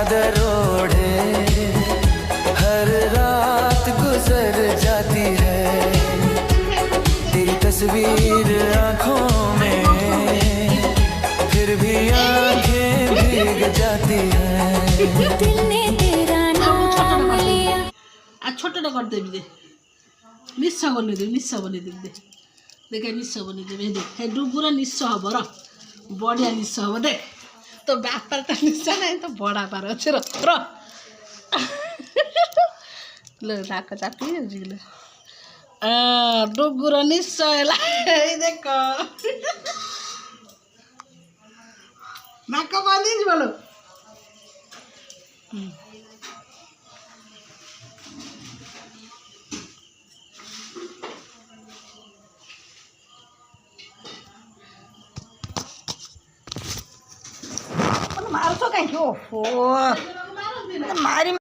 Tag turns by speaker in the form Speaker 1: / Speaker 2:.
Speaker 1: चादर ओढ़े हर रात गुजर जाती है तेरी तस्वीर आंखों में फिर भी आंखें भीग जाती है दिल ने तेरा नाम लिया
Speaker 2: আর ছোটটা করে দেবি দে নিঃস্ব বলে দেবি নিঃস্ব বলে দেবি দে দেখে নিঃস্ব বলে দেবে দেখ হ্যাঁ ডুবুরা নিঃস্ব হব র বড়িয়া নিঃস্ব হব দেখ তো ব্যাপারটা নিঃস্ব নাই তো বড়া বার আছে র র রাখ চাপি গেলে ডুবুরা নিঃস্ব এলা এই দেখ নাকা বাঁধিস বলো मारो तो कहीं मारी